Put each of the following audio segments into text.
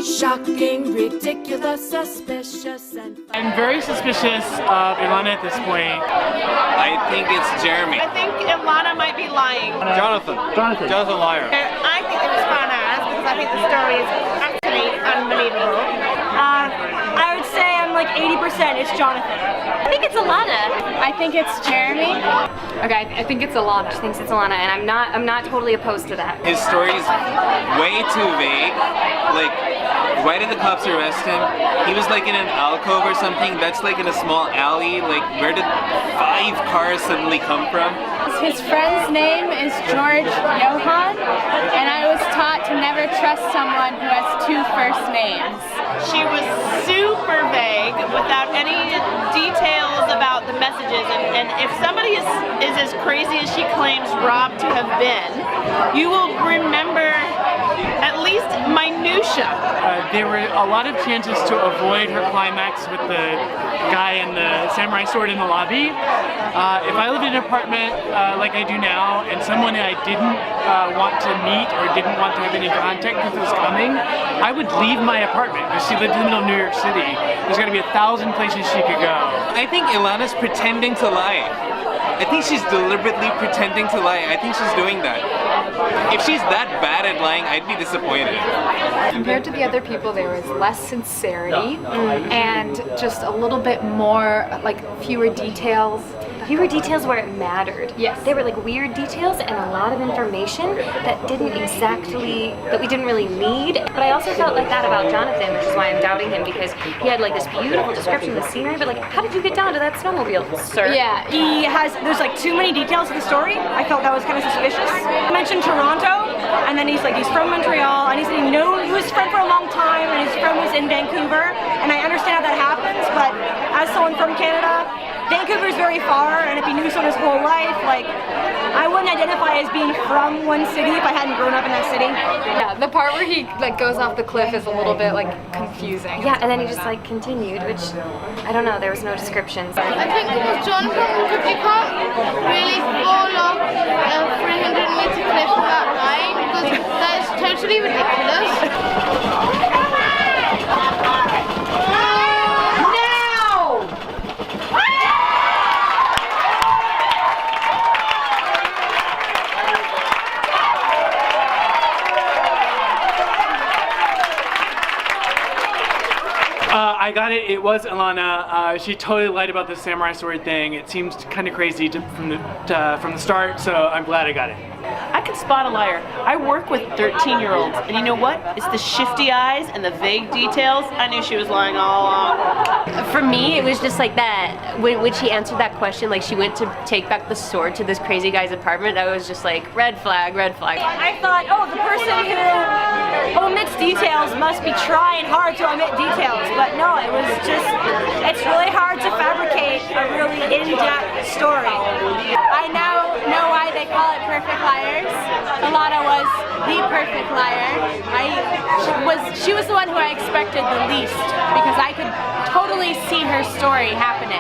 Shocking, ridiculous, suspicious, and I'm very suspicious of Ilana at this point. I think it's Jeremy. I think Ilana might be lying. Jonathan liar. I think it was Farnaz because I think the story is utterly unbelievable. I would say I'm like 80% it's Jonathan. I think it's Ilana. I think it's Jeremy. Okay, I think it's Ilana. She thinks it's Ilana, and I'm not totally opposed to that. His story is way too vague. Like, why did the cops arrest him? He was like in an alcove or something. That's like in a small alley. Like, where did 5 cars suddenly come from? His friend's name is George Johann, and I was taught to never trust someone who has 2 first names. She was super vague without any details about the messages, and if somebody is as crazy as she claims Rob to have been, you will remember at least minutia. There were a lot of chances to avoid her climax with the guy and the samurai sword in the lobby. If I lived in an apartment like I do now, and someone I didn't want to meet or didn't want to have any contact with was coming, I would leave my apartment because she lived in the middle of New York City. There's got to be 1,000 places she could go. I think Ilana's pretending to lie. I think she's deliberately pretending to lie. I think she's doing that. If she's that bad at lying, I'd be disappointed. Compared to the other people, there was less sincerity and just a little bit more, like, fewer details. Fewer details where it mattered. Yes. They were like weird details and a lot of information that we didn't really need. But I also felt like that about Jonathan, which is why I'm doubting him, because he had like this beautiful description of the scenery, but like, how did you get down to that snowmobile, sir? Yeah, there's like too many details to the story. I felt that was kind of suspicious. He mentioned Toronto, and then he's from Montreal, and he said he was a friend for a long time, and his friend was in Vancouver, and I understand how that happens, but as someone from Canada, Vancouver's very far, and if he knew someone his whole life, like, I wouldn't identify as being from one city if I hadn't grown up in that city. Yeah, the part where he like goes off the cliff is a little bit like confusing. Yeah, and then he just like continued, which, I don't know, there was no descriptions. I think it was Jonathan because you can't really fall off a 300-meter cliff without dying because that is totally ridiculous. I got it. It was Ilana. She totally lied about the samurai sword thing. It seems kind of crazy from the start, so I'm glad I got it. I can spot a liar. I work with 13-year-olds, and you know what? It's the shifty eyes and the vague details. I knew she was lying all along. For me, it was just like that, when she answered that question, like she went to take back the sword to this crazy guy's apartment, I was just like, red flag, red flag. I thought, oh, the person who omits details must be trying hard to omit details, but no, it was just, it's really hard to fabricate a really in-depth story. I now know why they call it perfect liars. Ilana was the perfect liar. She was the one who I expected the least because I could totally see her story happening.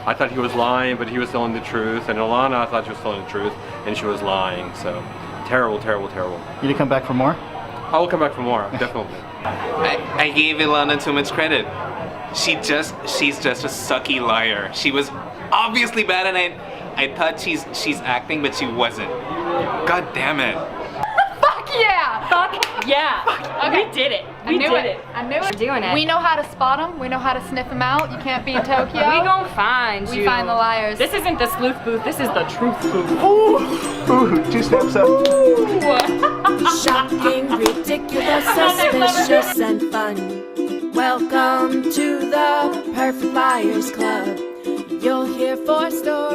I thought he was lying, but he was telling the truth, and Ilana, I thought she was telling the truth, and she was lying, so terrible, terrible, terrible. You to come back for more? I will come back for more, definitely. I gave Ilana too much credit. She's just a sucky liar. She was obviously bad, and I thought she's acting, but she wasn't. God damn it. Fuck yeah! Fuck yeah! Okay. We did it. I knew it. We're doing it. We know how to spot them. We know how to sniff them out. You can't be in Tokyo. We gon' find you. We find the liars. This isn't the sleuth booth. This is the truth booth. Ooh, 2 steps up. shocking, ridiculous, suspicious, and fun. Welcome to the Perfect Liars Club. You'll hear 4 stories